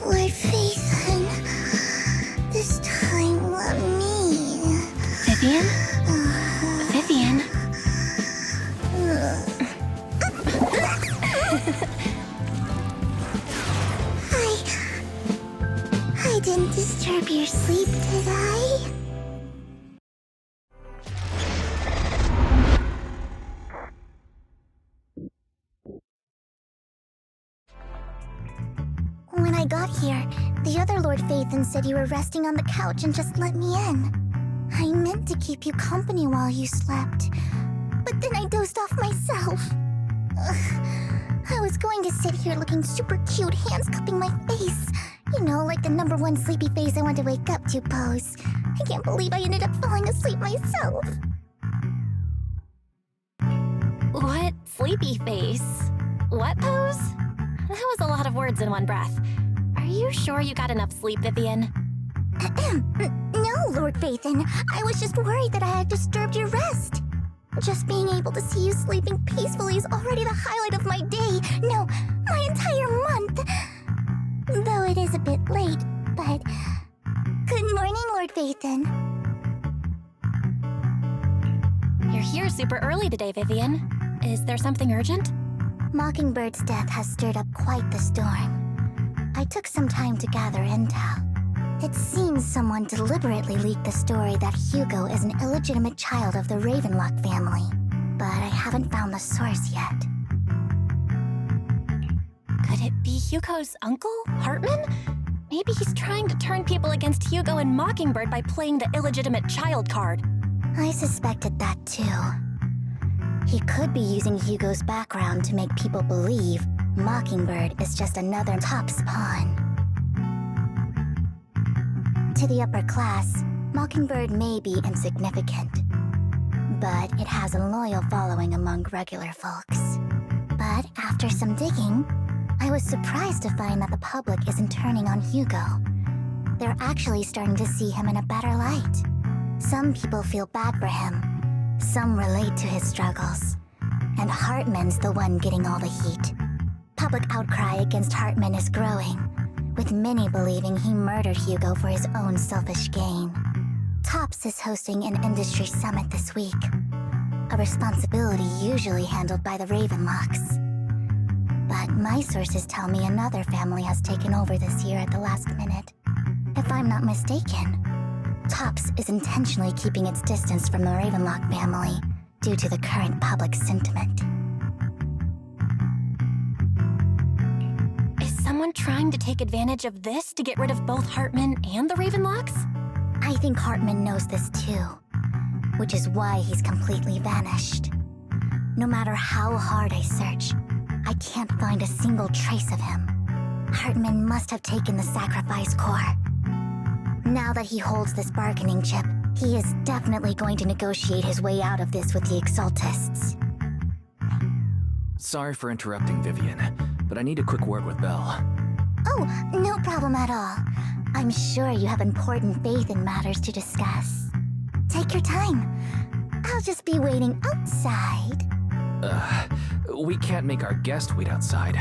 Lord Phaethon, this time let me. Vivian? Vivian? I didn't disturb your sleep, did I? When I got here, the other Lord Phaethon said you were resting on the couch and just let me in. I meant to keep you company while you slept, but then I dozed off myself. Ugh. I was going to sit here looking super cute, hands cupping my face. You know, like the #1 sleepy face I want to wake up to pose. I can't believe I ended up falling asleep myself. What sleepy face? What pose? That was a lot of words in one breath. Are you sure you got enough sleep, Vivian? No, Lord Phaethon. I was just worried that I had disturbed your rest. Just being able to see you sleeping peacefully is already the highlight of my day. No, my entire month. Though it is a bit late, but... Good morning, Lord Phaethon. You're here super early today, Vivian. Is there something urgent? Mockingbird's death has stirred up quite the storm. I took some time to gather intel. It seems someone deliberately leaked the story that Hugo is an illegitimate child of the Ravenlock family, but I haven't found the source yet. Could it be Hugo's uncle, Hartman? Maybe he's trying to turn people against Hugo and Mockingbird by playing the illegitimate child card. I suspected that too. He could be using Hugo's background to make people believe Mockingbird is just another Top's pawn. To the upper class, Mockingbird may be insignificant, but it has a loyal following among regular folks. But after some digging, I was surprised to find that the public isn't turning on Hugo. They're actually starting to see him in a better light. Some people feel bad for him. Some relate to his struggles. And Hartman's the one getting all the heat. Public outcry against Hartman is growing, with many believing he murdered Hugo for his own selfish gain. Tops is hosting an industry summit this week, a responsibility usually handled by the Ravenlocks. But my sources tell me another family has taken over this year at the last minute. If I'm not mistaken, Tops is intentionally keeping its distance from the Ravenlock family due to the current public sentiment. Is someone trying to take advantage of this to get rid of both Hartman and the Ravenlocks? I think Hartman knows this too, which is why he's completely vanished. No matter how hard I search, I can't find a single trace of him. Hartman must have taken the sacrifice core. Now that he holds this bargaining chip, he is definitely going to negotiate his way out of this with the Exaltists. Sorry for interrupting, Vivian, but I need a quick word with Belle. Oh, no problem at all. I'm sure you have important faith in matters to discuss. Take your time. I'll just be waiting outside. We can't make our guest wait outside.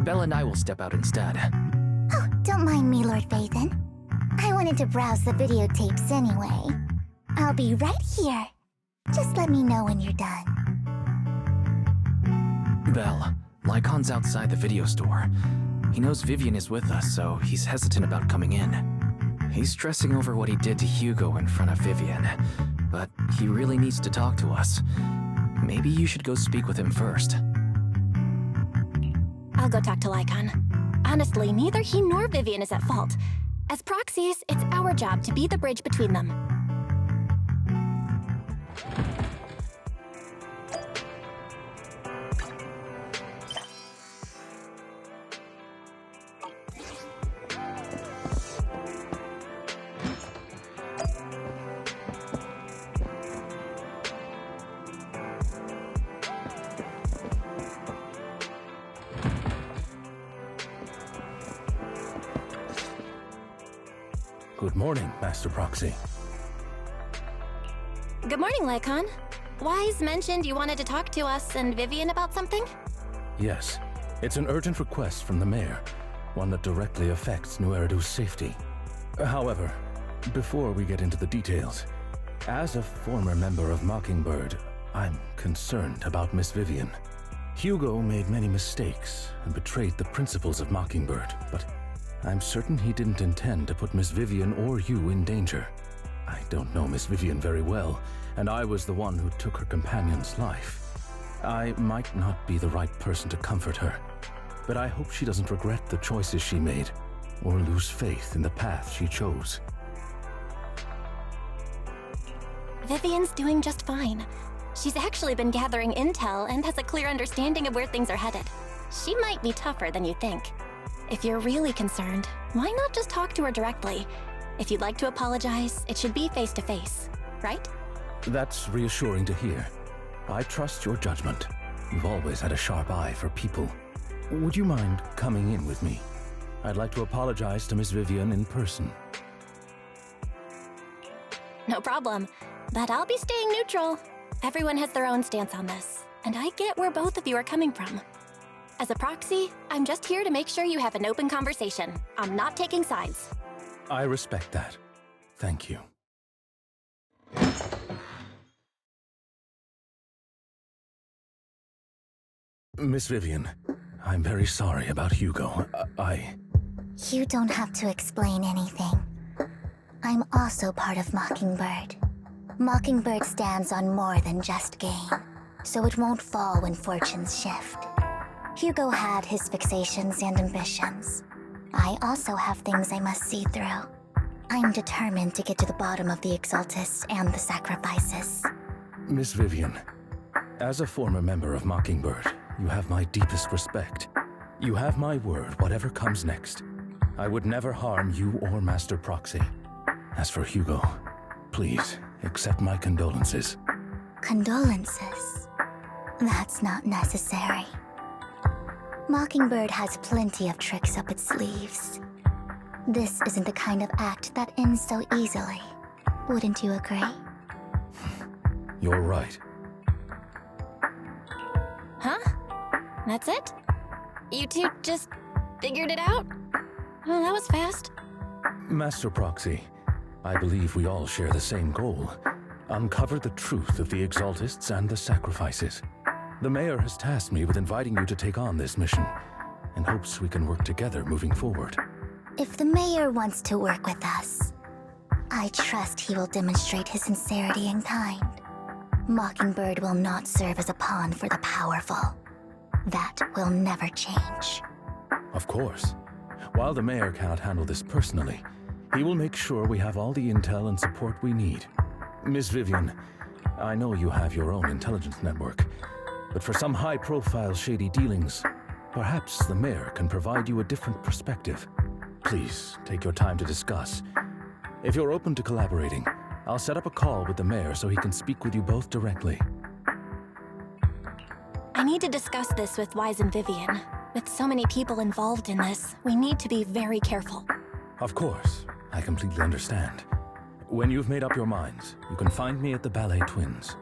Belle and I will step out instead. Oh, don't mind me, Lord Phaethon. I wanted to browse the videotapes anyway. I'll be right here. Just let me know when you're done. Belle, Lycon's outside the video store. He knows Vivian is with us, so he's hesitant about coming in. He's stressing over what he did to Hugo in front of Vivian, but he really needs to talk to us. Maybe you should go speak with him first. I'll go talk to Lycon. Honestly, neither he nor Vivian is at fault. As proxies, it's our job to be the bridge between them. Good morning, Master Proxy. Good morning, Lycon. Wise mentioned you wanted to talk to us and Vivian about something? Yes, it's an urgent request from the mayor, one that directly affects New Eridu's safety. However, before we get into the details, as a former member of Mockingbird, I'm concerned about Miss Vivian. Hugo made many mistakes and betrayed the principles of Mockingbird, but I'm certain he didn't intend to put Miss Vivian or you in danger. I don't know Miss Vivian very well, and I was the one who took her companion's life. I might not be the right person to comfort her, but I hope she doesn't regret the choices she made or lose faith in the path she chose. Vivian's doing just fine. She's actually been gathering intel and has a clear understanding of where things are headed. She might be tougher than you think. If you're really concerned, why not just talk to her directly? If you'd like to apologize, it should be face to face, right? That's reassuring to hear. I trust your judgment. You've always had a sharp eye for people. Would you mind coming in with me? I'd like to apologize to Miss Vivian in person. No problem, but I'll be staying neutral. Everyone has their own stance on this, and I get where both of you are coming from. As a proxy, I'm just here to make sure you have an open conversation. I'm not taking sides. I respect that. Thank you. Miss Vivian, I'm very sorry about Hugo. You don't have to explain anything. I'm also part of Mockingbird. Mockingbird stands on more than just gain, so it won't fall when fortunes shift. Hugo had his fixations and ambitions. I also have things I must see through. I'm determined to get to the bottom of the Exaltists and the sacrifices. Miss Vivian, as a former member of Mockingbird, you have my deepest respect. You have my word, whatever comes next. I would never harm you or Master Proxy. As for Hugo, please accept my condolences. Condolences? That's not necessary. Mockingbird has plenty of tricks up its sleeves. This isn't the kind of act that ends so easily. Wouldn't you agree? You're right. Huh? That's it? You two just figured it out? Oh, that was fast. Master Proxy, I believe we all share the same goal. Uncover the truth of the Exaltists and the sacrifices. The mayor has tasked me with inviting you to take on this mission, and hopes we can work together moving forward. If the mayor wants to work with us, I trust he will demonstrate his sincerity in kind. Mockingbird will not serve as a pawn for the powerful. That will never change. Of course. While the mayor cannot handle this personally, he will make sure we have all the intel and support we need. Miss Vivian, I know you have your own intelligence network, but for some high-profile shady dealings, perhaps the mayor can provide you a different perspective. Please, take your time to discuss. If you're open to collaborating, I'll set up a call with the mayor so he can speak with you both directly. I need to discuss this with Wise and Vivian. With so many people involved in this, we need to be very careful. Of course, I completely understand. When you've made up your minds, you can find me at the Ballet Twins.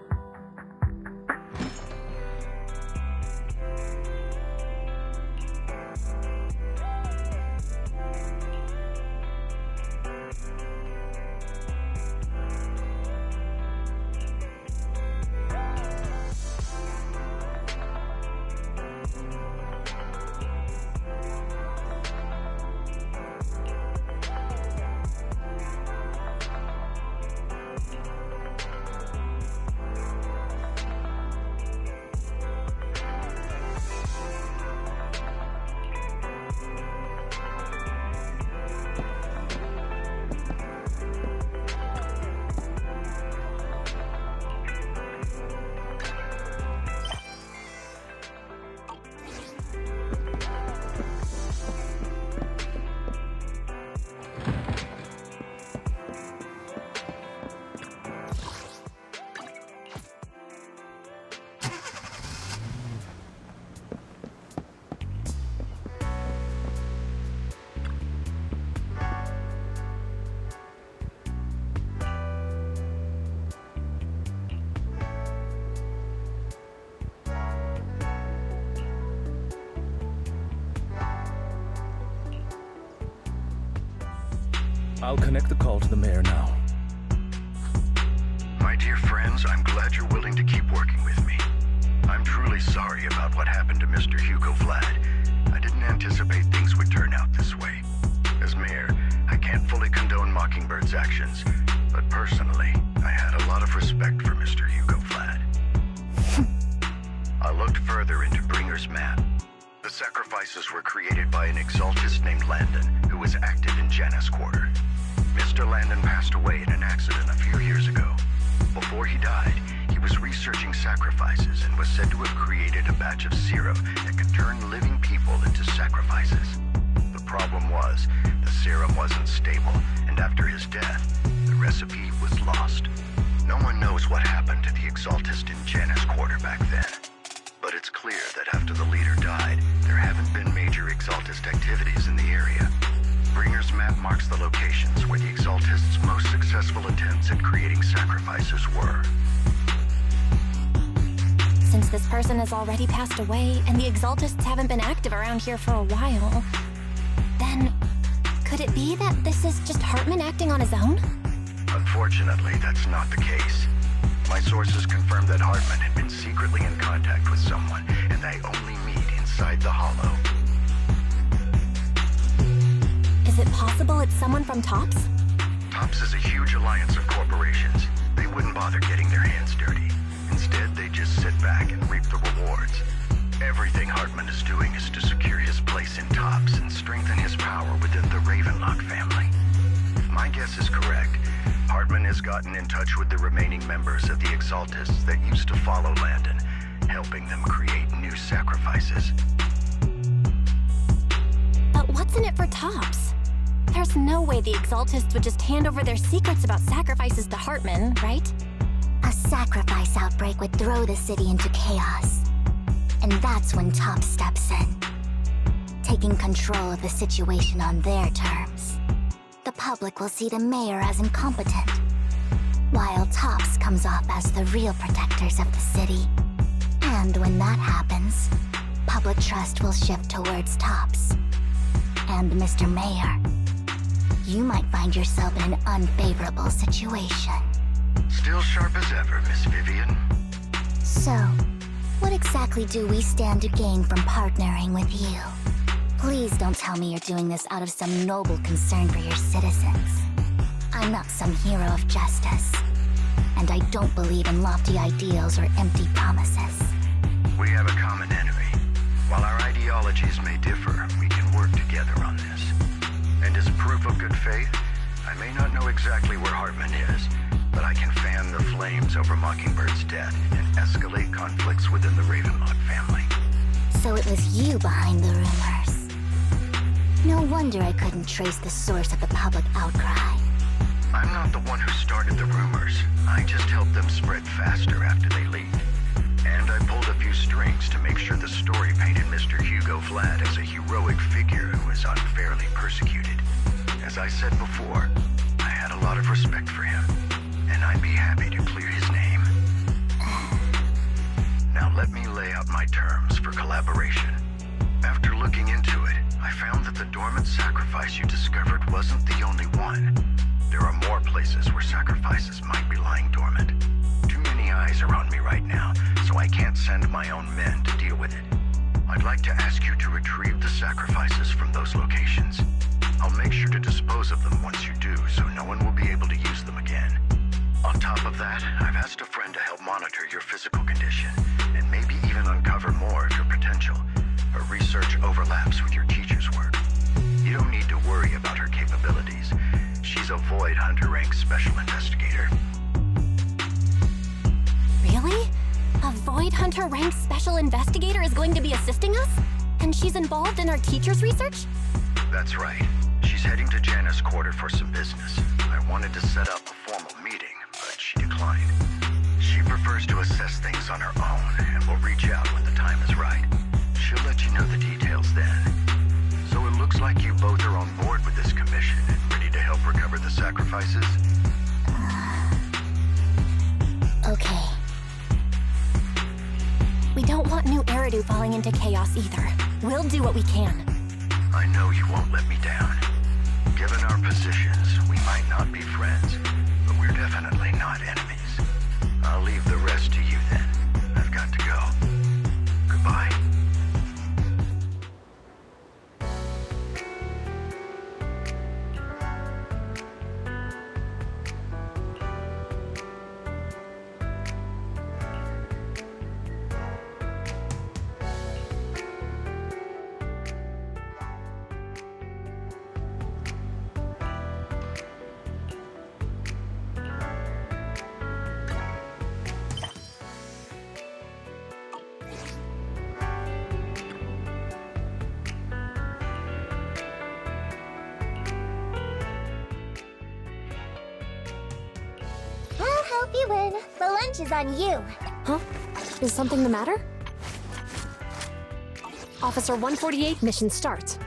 I'll connect the call to the mayor now. My dear friends, I'm glad you're willing to keep working with me. I'm truly sorry about what happened to Mr. Hugo Vlad. I didn't anticipate things would turn out this way. As mayor, I can't fully condone Mockingbird's actions, but personally, I had a lot of respect for Mr. Hugo Vlad. I looked further into Bringer's map. The sacrifices were created by an exaltist named Landon, who was active in Janus Quarter. Mr. Landon passed away in an accident a few years ago. Before he died, he was researching sacrifices and was said to have created a batch of serum that could turn living people into sacrifices. The problem was, the serum wasn't stable, and after his death, the recipe was lost. No one knows what happened to the exaltist in Janus Quarter back then. But it's clear that after the leader died, there haven't been major exaltist activities in the area. Bringer's map marks the locations where the exaltists' most successful attempts at creating sacrifices were. Since this person has already passed away, and the exaltists haven't been active around here for a while, then could it be that this is just Hartman acting on his own? Unfortunately, that's not the case. My sources confirmed that Hartman had been secretly in contact with someone, and they only meet inside the Hollow. Is it possible it's someone from TOPS? TOPS is a huge alliance of corporations. They wouldn't bother getting their hands dirty. Instead, they just sit back and reap the rewards. Everything Hartman is doing is to secure his place in TOPS and strengthen his power within the Ravenlock family. If my guess is correct, Hartman has gotten in touch with the remaining members of the Exaltists that used to follow Landon, helping them create new sacrifices. But what's in it for TOPS? There's no way the Exaltists would just hand over their secrets about sacrifices to Hartman, right? A sacrifice outbreak would throw the city into chaos. And that's when TOPS steps in, taking control of the situation on their terms. The public will see the mayor as incompetent, while TOPS comes off as the real protectors of the city. And when that happens, public trust will shift towards TOPS. And Mr. Mayor, you might find yourself in an unfavorable situation. Still sharp as ever, Miss Vivian. So, what exactly do we stand to gain from partnering with you? Please don't tell me you're doing this out of some noble concern for your citizens. I'm not some hero of justice, and I don't believe in lofty ideals or empty promises. We have a common enemy. While our ideologies may differ, we can work together on this. And as proof of good faith, I may not know exactly where Hartman is, but I can fan the flames over Mockingbird's death and escalate conflicts within the Ravenlock family. So it was you behind the rumors. No wonder I couldn't trace the source of the public outcry. I'm not the one who started the rumors. I just helped them spread faster after they leaked. And I pulled a few strings to make sure the story painted Mr. Hugo Vlad as a heroic figure who was unfairly persecuted. As I said before, I had a lot of respect for him, and I'd be happy to clear his name. Now let me lay out my terms for collaboration. After looking into it, I found that the dormant sacrifice you discovered wasn't the only one. There are more places where sacrifices might be lying dormant. Too many eyes are on me right now, so I can't send my own men to deal with it. I'd like to ask you to retrieve the sacrifices from those locations. I'll make sure to dispose of them once you do, so no one will be able to use them again. On top of that, I've asked a friend to help monitor your physical condition, and maybe even uncover more of your potential. Her research overlaps with your teacher's work. You don't need to worry about her capabilities. She's a Void Hunter rank special investigator. Really? A Void Hunter ranked special investigator is going to be assisting us? And she's involved in our teacher's research? That's right. She's heading to Janus Quarter for some business. I wanted to set up a formal meeting, but she declined. She prefers to assess things on her own, and will reach out when the time is right. She'll let you know the details then. So it looks like you both are on board with this commission and ready to help recover the sacrifices? Okay. We don't want New Eridu falling into chaos either. We'll do what we can. I know you won't let me down. Given our positions, we might not be friends, but we're definitely not enemies. I'll leave the rest to you then. I've got to go. Goodbye. I'll help you win. The lunch is on you. Huh? Is something the matter? Officer 148, mission starts.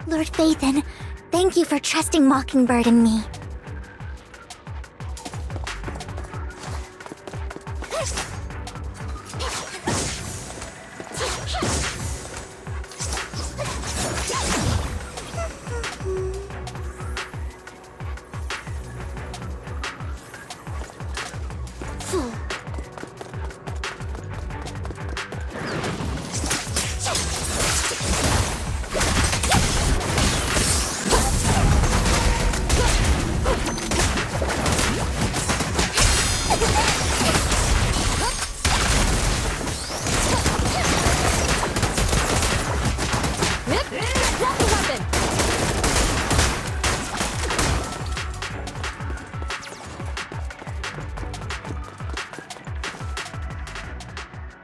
Lord Phaethon, thank you for trusting Mockingbird and me.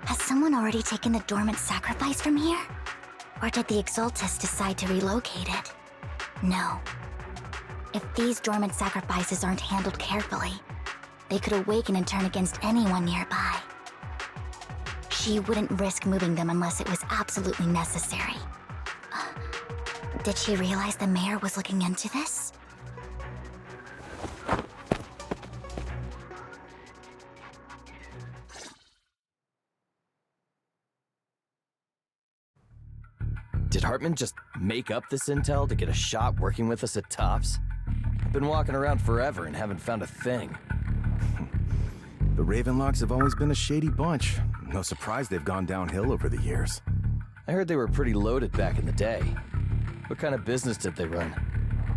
Has someone already taken the dormant sacrifice from here? Or did the Exaltus decide to relocate it? No. If these dormant sacrifices aren't handled carefully, they could awaken and turn against anyone nearby. She wouldn't risk moving them unless it was absolutely necessary. Did she realize the mayor was looking into this? Did Hartman just make up this intel to get a shot working with us at Tops? I've been walking around forever and haven't found a thing. The Ravenlocks have always been a shady bunch. No surprise they've gone downhill over the years. I heard they were pretty loaded back in the day. What kind of business did they run?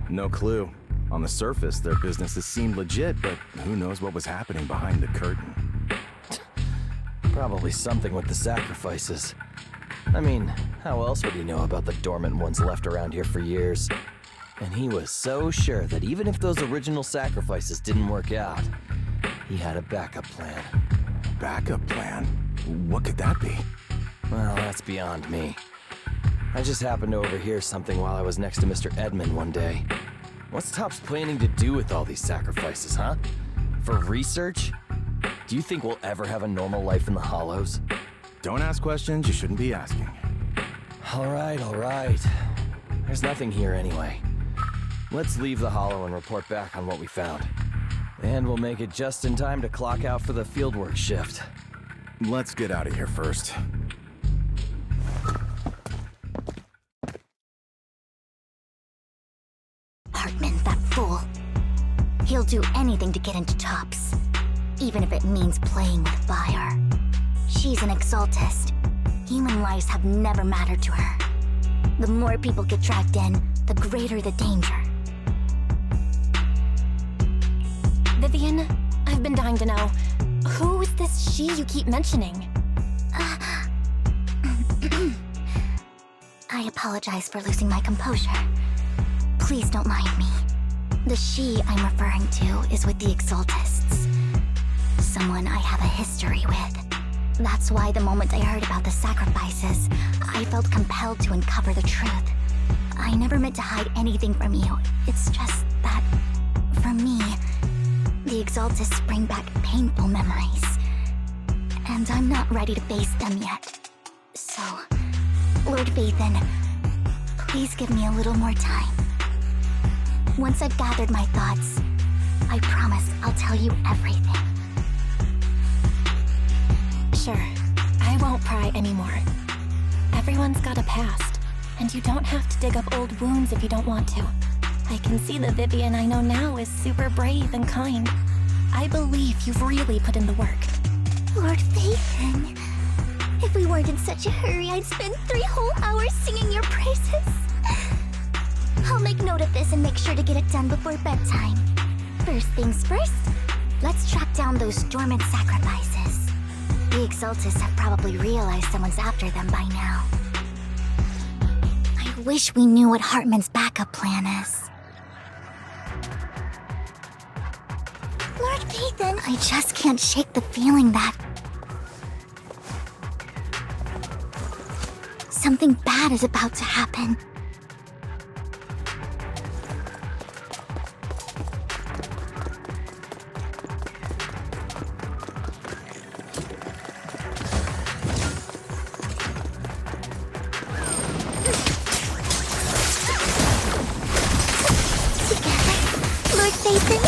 No clue. On the surface, their businesses seemed legit, but who knows what was happening behind the curtain. Probably something with the sacrifices. I mean, how else would he know about the dormant ones left around here for years? And he was so sure that even if those original sacrifices didn't work out, he had a backup plan. Backup plan? What could that be? Well, that's beyond me. I just happened to overhear something while I was next to Mr. Edmund one day. What's Tops planning to do with all these sacrifices, huh? For research? Do you think we'll ever have a normal life in the Hollows? Don't ask questions you shouldn't be asking. All right. There's nothing here anyway. Let's leave the Hollow and report back on what we found. And we'll make it just in time to clock out for the fieldwork shift. Let's get out of here first. Hartman, that fool. He'll do anything to get into Tops, even if it means playing with fire. She's an Exaltist. Human lives have never mattered to her. The more people get dragged in, the greater the danger. Vivian, I've been dying to know. Who is this she you keep mentioning? I apologize for losing my composure. Please don't mind me. The she I'm referring to is with the Exaltists. Someone I have a history with. That's why the moment I heard about the sacrifices, I felt compelled to uncover the truth. I never meant to hide anything from you. It's just that, for me, the Exaltists bring back painful memories. And I'm not ready to face them yet. So, Lord Phaethon, Please give me a little more time. Once I've gathered my thoughts, I promise I'll tell you everything. Sure, I won't pry anymore. Everyone's got a past, and you don't have to dig up old wounds if you don't want to. I can see the Vivian I know now is super brave and kind. I believe you've really put in the work. Lord Phaethon, if we weren't in such a hurry, I'd spend 3 whole hours singing your praises. I'll make note of this and make sure to get it done before bedtime. First things first, let's track down those dormant sacrifices. The Exaltists have probably realized someone's after them by now. I wish we knew what Hartman's backup plan is. Lord Phaethon, I just can't shake the feeling that something bad is about to happen. Together, Lord Phaethon.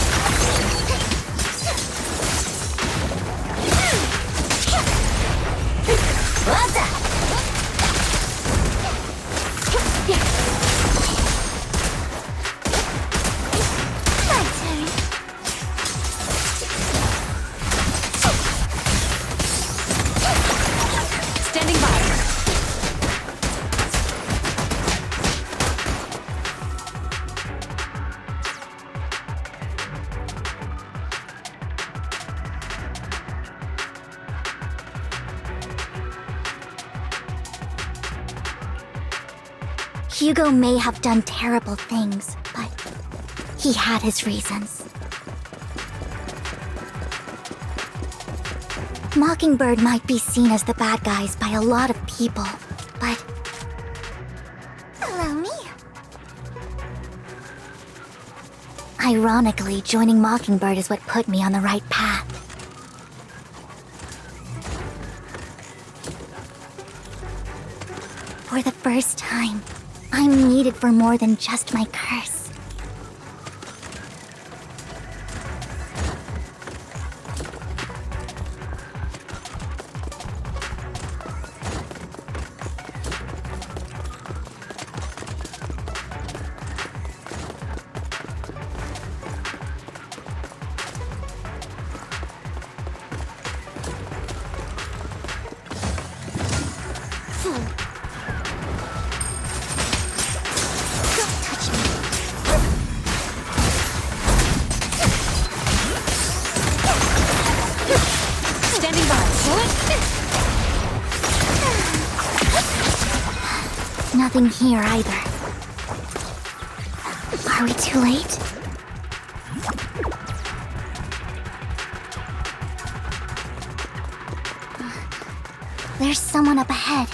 Hugo may have done terrible things, but he had his reasons. Mockingbird might be seen as the bad guys by a lot of people, but... Allow me. Ironically, joining Mockingbird is what put me on the right path. For the first time, I'm needed for more than just my curse. Nothing here either. Are we too late? There's someone up ahead.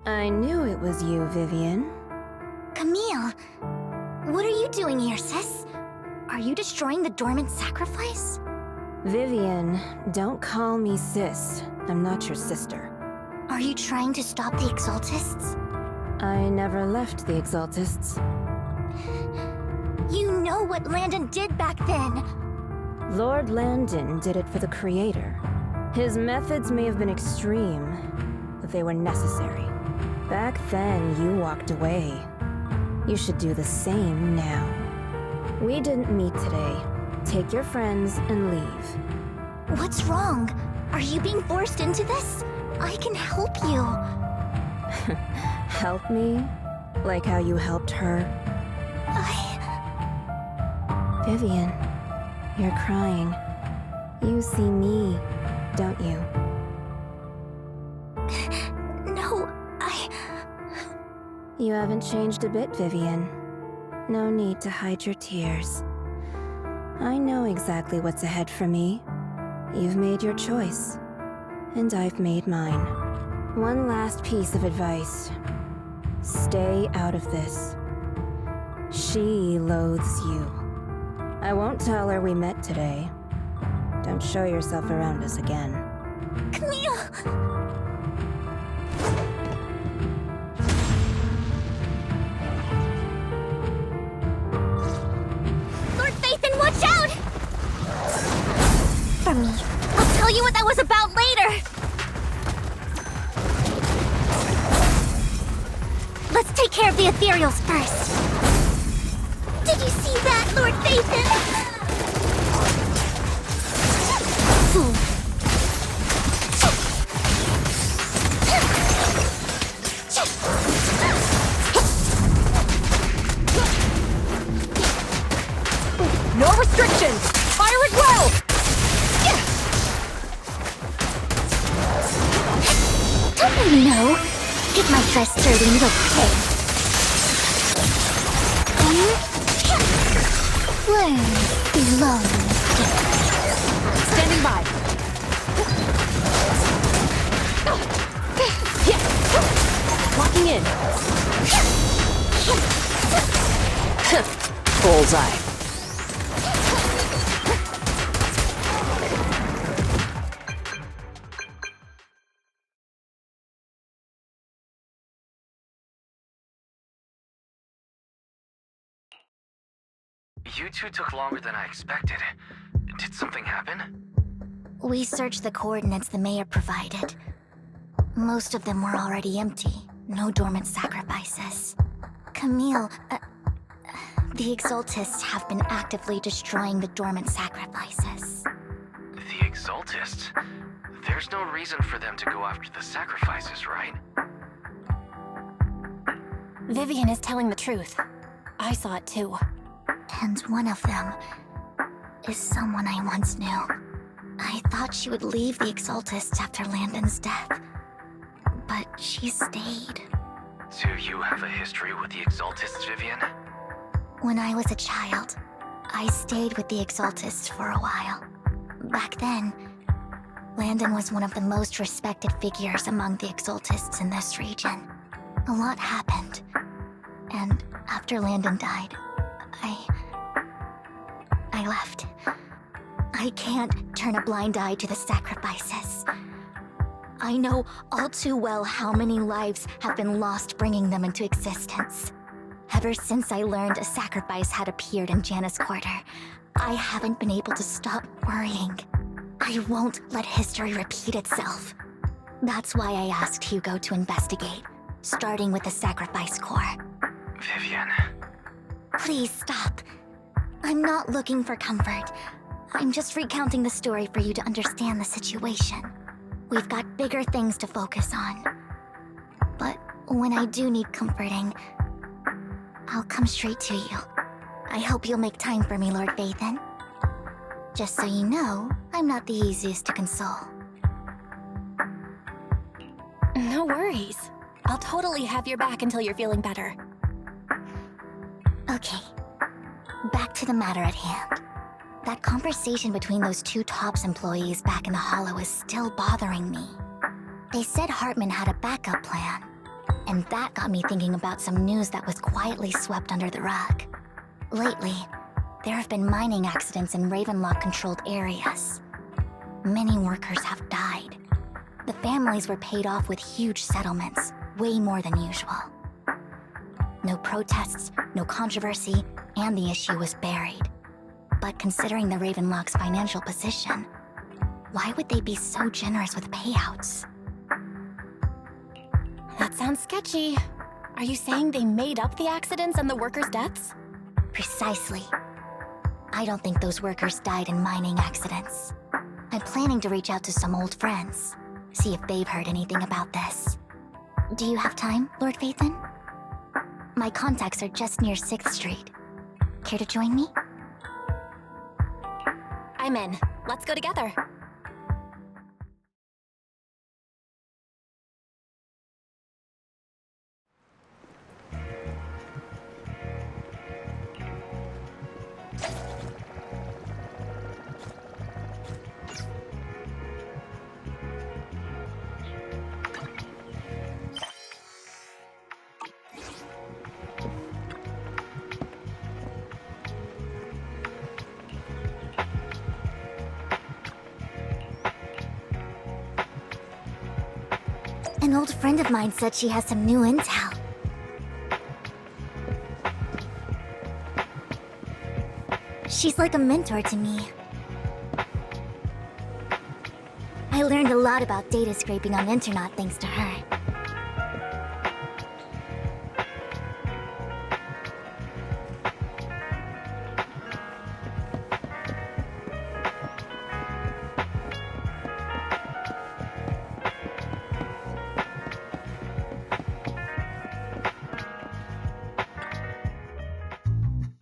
I knew it was you, Vivian. Camille, what are you doing here, sis? Are you destroying the dormant sacrifice? Vivian, don't call me sis. I'm not your sister. Are you trying to stop the Exaltists? I never left the Exaltists. You know what Landon did back then! Lord Landon did it for the Creator. His methods may have been extreme, but they were necessary. Back then, you walked away. You should do the same now. We didn't meet today. Take your friends and leave. What's wrong? Are you being forced into this? I can help you. Help me? Like how you helped her? Vivian, you're crying. You see me, don't you? No, You haven't changed a bit, Vivian. No need to hide your tears. I know exactly what's ahead for me. You've made your choice, and I've made mine. One last piece of advice. Stay out of this. She loathes you. I won't tell her we met today. Don't show yourself around us again. Camille! Lord Phaethon, watch out! For me. I'll tell you what that was about later! Let's take care of the ethereals first. Did you see that, Lord Phaethon? Fool. No restrictions! Fire at will! Don't I know? Get my dress dirty, little pig. Learn below. Standing by. Locking in. Bullseye. You two took longer than I expected. Did something happen? We searched the coordinates the mayor provided. Most of them were already empty. No dormant sacrifices. Camille, the Exaltists have been actively destroying the dormant sacrifices. The Exaltists? There's no reason for them to go after the sacrifices, right? Vivian is telling the truth. I saw it too. And one of them is someone I once knew. I thought she would leave the Exaltists after Landon's death, but she stayed. Do you have a history with the Exaltists, Vivian? When I was a child, I stayed with the Exaltists for a while. Back then, Landon was one of the most respected figures among the Exaltists in this region. A lot happened, and after Landon died, I left. I can't turn a blind eye to the sacrifices. I know all too well how many lives have been lost bringing them into existence. Ever since I learned a sacrifice had appeared in Janus Quarter, I haven't been able to stop worrying. I won't let history repeat itself. That's why I asked Hugo to investigate, starting with the Sacrifice Corps. Vivian. Please stop. I'm not looking for comfort. I'm just recounting the story for you to understand the situation. We've got bigger things to focus on. But when I do need comforting, I'll come straight to you. I hope you'll make time for me, Lord Phaethon. Just so you know, I'm not the easiest to console. No worries. I'll totally have your back until you're feeling better. Okay, back to the matter at hand. That conversation between those two TOPS employees back in the Hollow is still bothering me. They said Hartman had a backup plan, and that got me thinking about some news that was quietly swept under the rug. Lately, there have been mining accidents in Ravenlock-controlled areas. Many workers have died. The families were paid off with huge settlements, way more than usual. No protests, no controversy, and the issue was buried. But considering the Ravenlock's financial position, why would they be so generous with payouts? That sounds sketchy. Are you saying they made up the accidents and the workers' deaths? Precisely. I don't think those workers died in mining accidents. I'm planning to reach out to some old friends, see if they've heard anything about this. Do you have time, Lord Phaethon? My contacts are just near 6th Street. Care to join me? I'm in. Let's go together. An old friend of mine said she has some new intel. She's like a mentor to me. I learned a lot about data scraping on the internet thanks to her.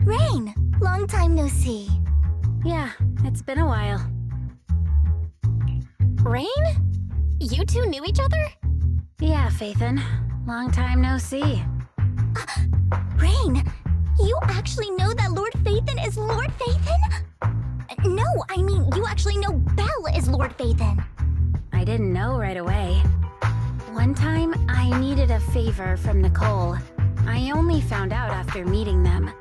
Rain! Long time no see. Yeah, it's been a while. Rain? You two knew each other? Yeah, Phaethon. Long time no see. Rain! You actually know that Lord Phaethon is Lord Phaethon? No, I mean, you actually know Belle is Lord Phaethon. I didn't know right away. One time, I needed a favor from Nicole. I only found out after meeting them.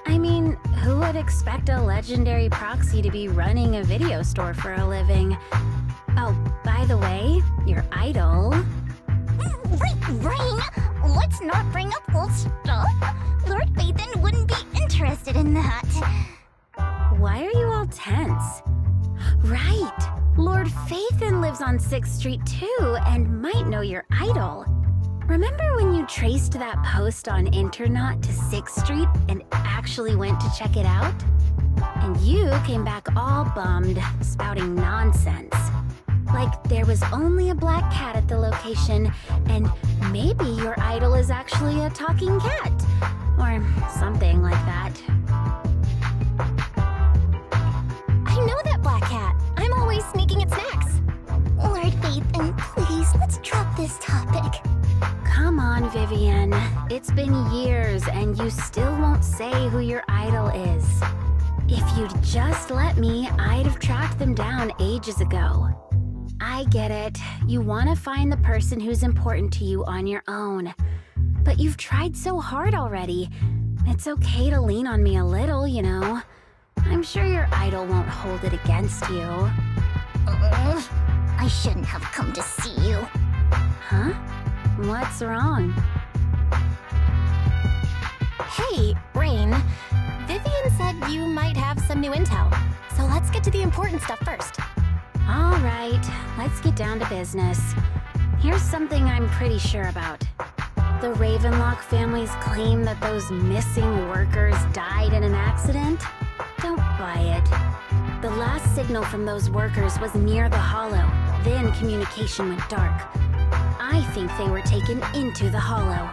I mean, who would expect a legendary proxy to be running a video store for a living? Oh, by the way, your idol... Rain! Let's not bring up old stuff. Lord Phaethon wouldn't be interested in that. Why are you all tense? Right! Lord Phaethon lives on 6th Street too, and might know your idol. Remember when you traced that post on Internet to 6th Street and actually went to check it out? And you came back all bummed, spouting nonsense. Like there was only a black cat at the location, and maybe your idol is actually a talking cat. Or something like that. I know that black cat. I'm always sneaking its snacks. Lord Phaethon, please, let's drop this topic. Come on, Vivian. It's been years and you still won't say who your idol is. If you'd just let me, I'd have tracked them down ages ago. I get it. You want to find the person who's important to you on your own. But you've tried so hard already. It's okay to lean on me a little, you know. I'm sure your idol won't hold it against you. I shouldn't have come to see you. Huh? What's wrong? Hey, Rain. Vivian said you might have some new intel. So let's get to the important stuff first. All right, let's get down to business. Here's something I'm pretty sure about. The Ravenlock family's claim that those missing workers died in an accident? Don't buy it. The last signal from those workers was near the Hollow. Then communication went dark. I think they were taken into the Hollow.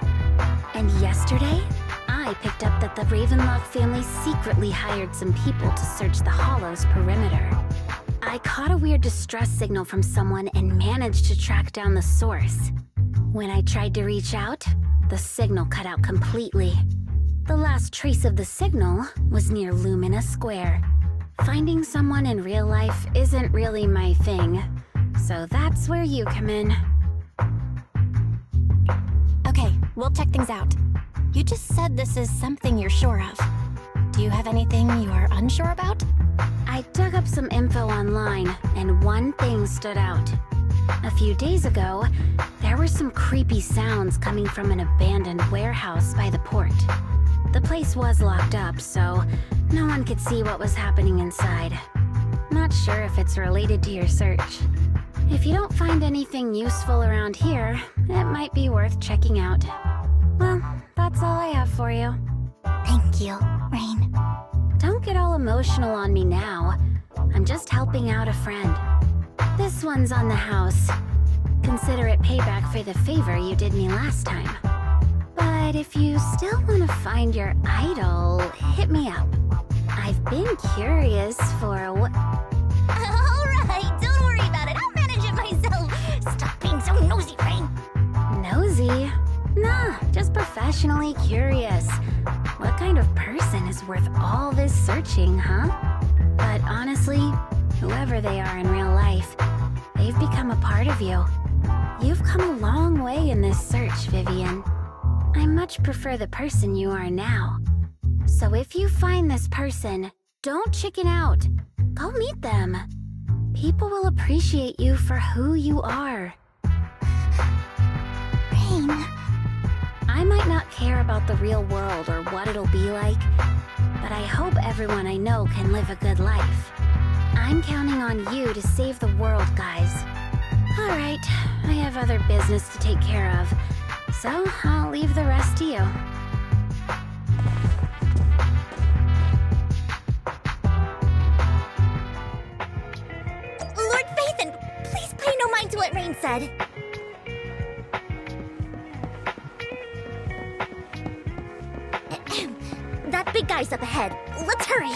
And yesterday, I picked up that the Ravenlock family secretly hired some people to search the Hollow's perimeter. I caught a weird distress signal from someone and managed to track down the source. When I tried to reach out, the signal cut out completely. The last trace of the signal was near Lumina Square. Finding someone in real life isn't really my thing, so that's where you come in. Okay, we'll check things out. You just said this is something you're sure of. Do you have anything you are unsure about? I dug up some info online, and one thing stood out. A few days ago, there were some creepy sounds coming from an abandoned warehouse by the port. The place was locked up, so no one could see what was happening inside. Not sure if it's related to your search. If you don't find anything useful around here, it might be worth checking out. Well, that's all I have for you. Thank you, Rain. Don't get all emotional on me now. I'm just helping out a friend. This one's on the house. Consider it payback for the favor you did me last time. But if you still want to find your idol, hit me up. I've been curious for what... Alright, don't worry about it. I'll manage it myself. Stop being so nosy, Rain. Nosy? Nah, just professionally curious. What kind of person is worth all this searching, huh? But honestly, whoever they are in real life, they've become a part of you. You've come a long way in this search, Vivian. I much prefer the person you are now. So if you find this person, don't chicken out. Go meet them. People will appreciate you for who you are. I might not care about the real world or what it'll be like, but I hope everyone I know can live a good life. I'm counting on you to save the world, guys. Alright, I have other business to take care of, so I'll leave the rest to you. Lord Phaethon, please pay no mind to what Rain said. That big guy's up ahead. Let's hurry.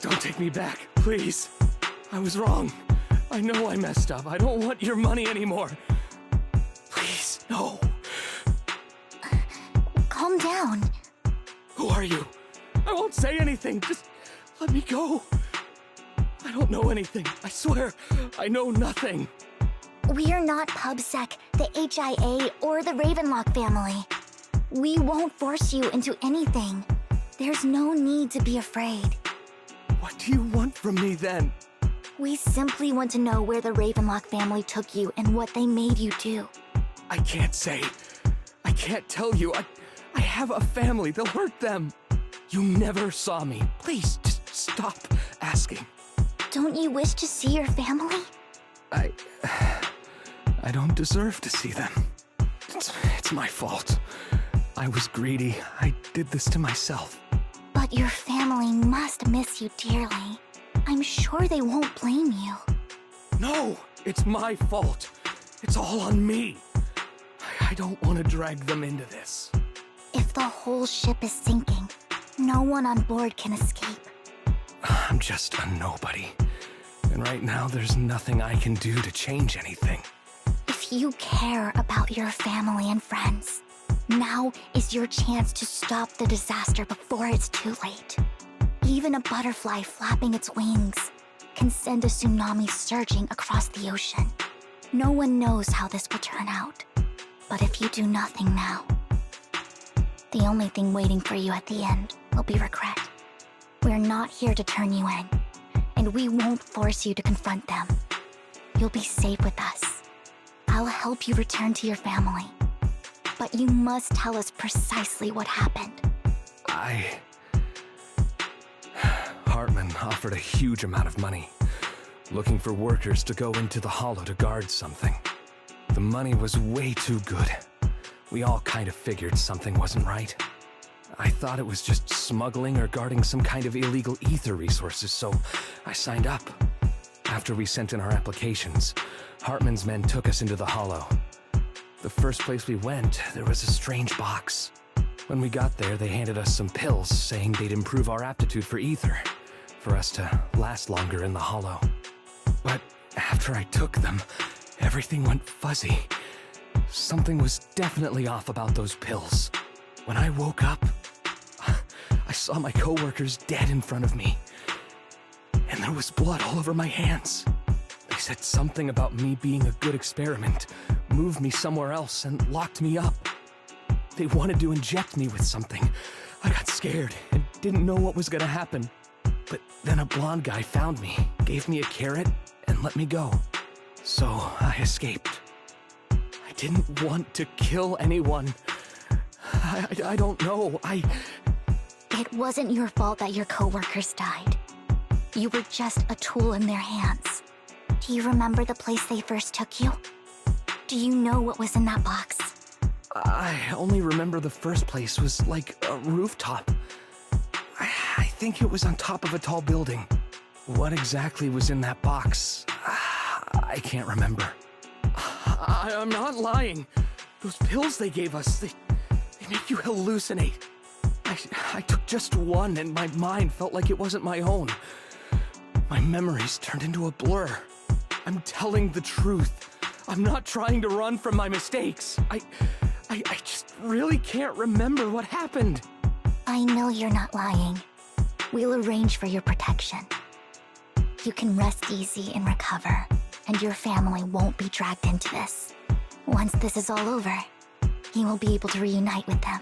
Don't take me back, please. I was wrong. I know I messed up. I don't want your money anymore. Please, no. Calm down. Who are you? I won't say anything. Just let me go. I don't know anything. I swear, I know nothing. We're not PubSec, the HIA, or the Ravenlock family. We won't force you into anything. There's no need to be afraid. What do you want from me then? We simply want to know where the Ravenlock family took you and what they made you do. I can't say. I can't tell you. I have a family. They'll hurt them. You never saw me. Please, just stop asking. Don't you wish to see your family? I don't deserve to see them. It's my fault. I was greedy. I did this to myself. But your family must miss you dearly. I'm sure they won't blame you. No, it's my fault. It's all on me. I don't want to drag them into this. If the whole ship is sinking, no one on board can escape. I'm just a nobody. And right now, there's nothing I can do to change anything. If you care about your family and friends, now is your chance to stop the disaster before it's too late. Even a butterfly flapping its wings can send a tsunami surging across the ocean. No one knows how this will turn out. But if you do nothing now, the only thing waiting for you at the end will be regret. We're not here to turn you in, and we won't force you to confront them. You'll be safe with us. I'll help you return to your family. But you must tell us precisely what happened. Hartman offered a huge amount of money, looking for workers to go into the hollow to guard something. The money was way too good. We all kind of figured something wasn't right. I thought it was just smuggling or guarding some kind of illegal ether resources, so I signed up. After we sent in our applications, Hartman's men took us into the hollow. The first place we went, there was a strange box. When we got there, they handed us some pills, saying they'd improve our aptitude for ether, for us to last longer in the hollow. But after I took them, everything went fuzzy. Something was definitely off about those pills. When I woke up, I saw my coworkers dead in front of me. And there was blood all over my hands. They said something about me being a good experiment, moved me somewhere else, and locked me up. They wanted to inject me with something. I got scared and didn't know what was gonna happen. But then a blonde guy found me, gave me a carrot, and let me go. So I escaped. I didn't want to kill anyone. I don't know. It wasn't your fault that your coworkers died. You were just a tool in their hands. Do you remember the place they first took you? Do you know what was in that box? I only remember the first place was like a rooftop. I think it was on top of a tall building. What exactly was in that box? I can't remember. I'm not lying. Those pills they gave us, they make you hallucinate. I took just one and my mind felt like it wasn't my own. My memories turned into a blur. I'm telling the truth. I'm not trying to run from my mistakes. I just really can't remember what happened. I know you're not lying. We'll arrange for your protection. You can rest easy and recover, and your family won't be dragged into this. Once this is all over, you will be able to reunite with them.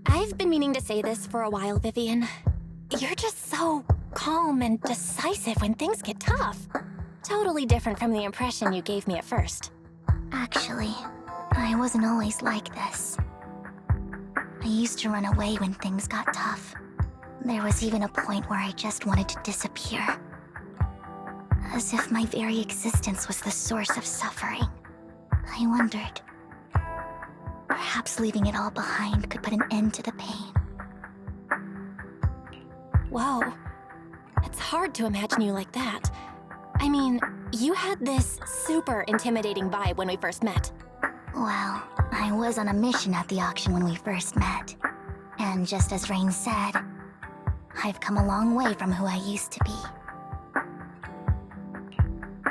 I've been meaning to say this for a while, Vivian. You're just so calm and decisive when things get tough. Totally different from the impression you gave me at first. Actually, I wasn't always like this. I used to run away when things got tough. There was even a point where I just wanted to disappear. As if my very existence was the source of suffering. I wondered. Perhaps leaving it all behind could put an end to the pain. Whoa. It's hard to imagine you like that. I mean, you had this super intimidating vibe when we first met. Well, I was on a mission at the auction when we first met. And just as Rain said, I've come a long way from who I used to be.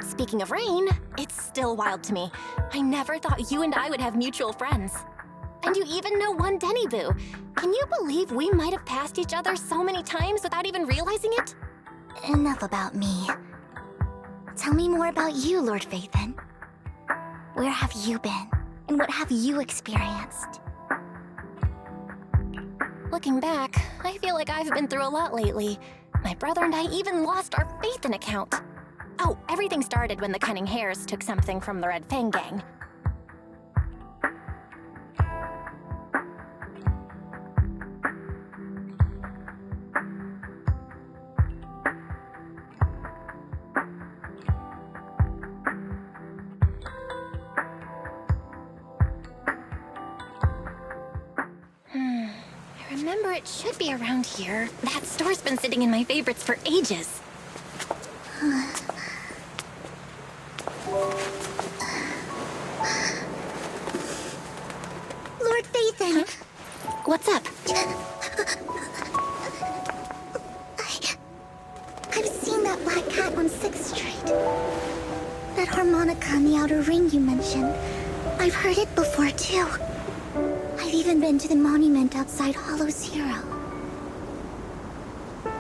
Speaking of Rain, it's still wild to me. I never thought you and I would have mutual friends. And you even know one Denny Boo. Can you believe we might have passed each other so many times without even realizing it? Enough about me. Tell me more about you, Lord Phaethon. Where have you been? And what have you experienced? Looking back, I feel like I've been through a lot lately. My brother and I even lost our Phaethon account. Oh, everything started when the Cunning Hares took something from the Red Fang gang. I remember it should be around here. That store's been sitting in my favorites for ages. Lord Phaethon! What's up? I've seen that black cat on 6th Street. That harmonica in the outer ring you mentioned, I've heard it before too. I've even been to the monument outside Hollow Zero.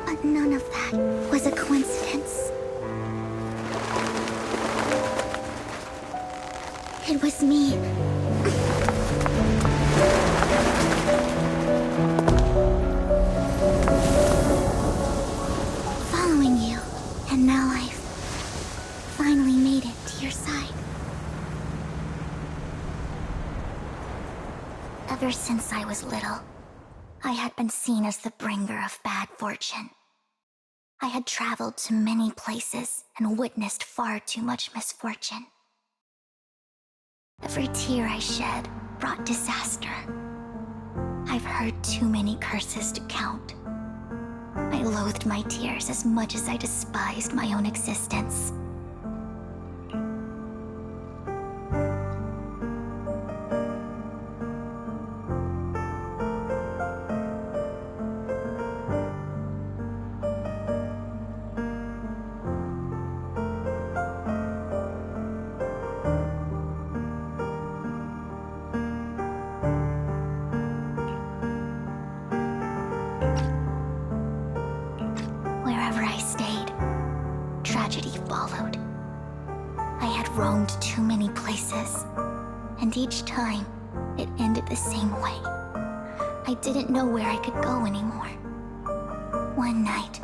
But none of that was a coincidence. It was me. Following you, and now I've finally made it to your side. Ever since I was little, I had been seen as the bringer of bad fortune. I had traveled to many places and witnessed far too much misfortune. Every tear I shed brought disaster. I've heard too many curses to count. I loathed my tears as much as I despised my own existence. Wherever I stayed, tragedy followed. I had roamed too many places, and each time, it ended the same way. I didn't know where I could go anymore. One night,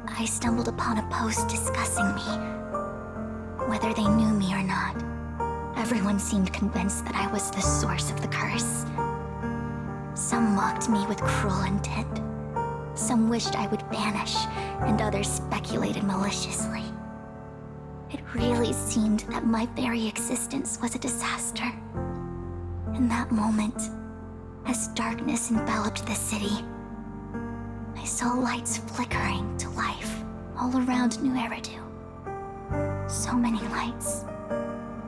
I stumbled upon a post discussing me. Whether they knew me or not, everyone seemed convinced that I was the source of the curse. Some mocked me with cruel intent. Some wished I would vanish, and others speculated maliciously. It really seemed that my very existence was a disaster. In that moment, as darkness enveloped the city, I saw lights flickering to life all around New Eridu. So many lights,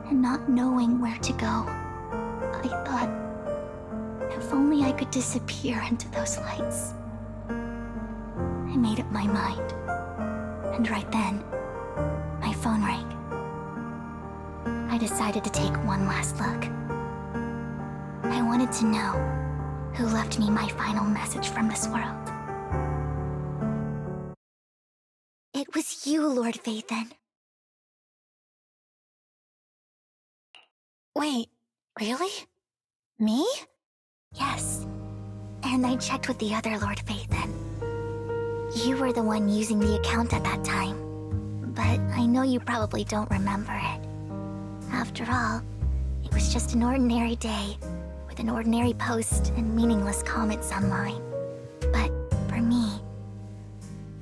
and not knowing where to go, I thought, if only I could disappear into those lights. I made up my mind, and right then, my phone rang. I decided to take one last look. I wanted to know who left me my final message from this world. It was you, Lord Phaethon. Wait, really? Me? Yes. And I checked with the other Lord Phaethon. You were the one using the account at that time, but I know you probably don't remember it. After all, it was just an ordinary day, with an ordinary post and meaningless comments online. But for me,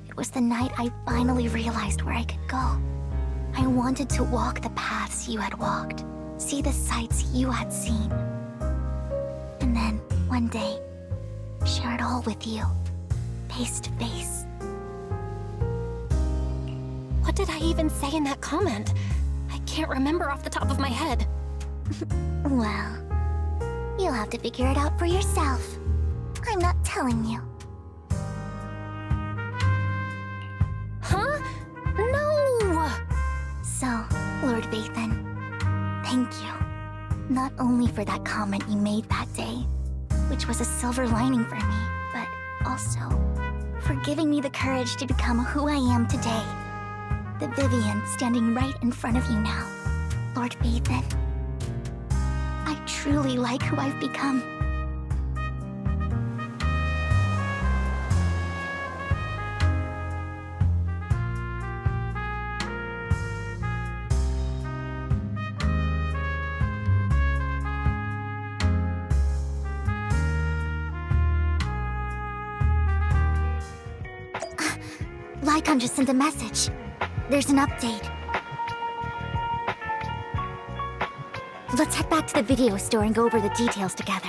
it was the night I finally realized where I could go. I wanted to walk the paths you had walked, see the sights you had seen. And then, one day, share it all with you, face to face. What did I even say in that comment? I can't remember off the top of my head. Well, you'll have to figure it out for yourself. I'm not telling you. Huh? No! So, Lord Phaethon, thank you. Not only for that comment you made that day, which was a silver lining for me, but also for giving me the courage to become who I am today. The Vivian standing right in front of you now. Lord Phaethon, I truly like who I've become. Lycon just sent a message. There's an update. Let's head back to the video store and go over the details together.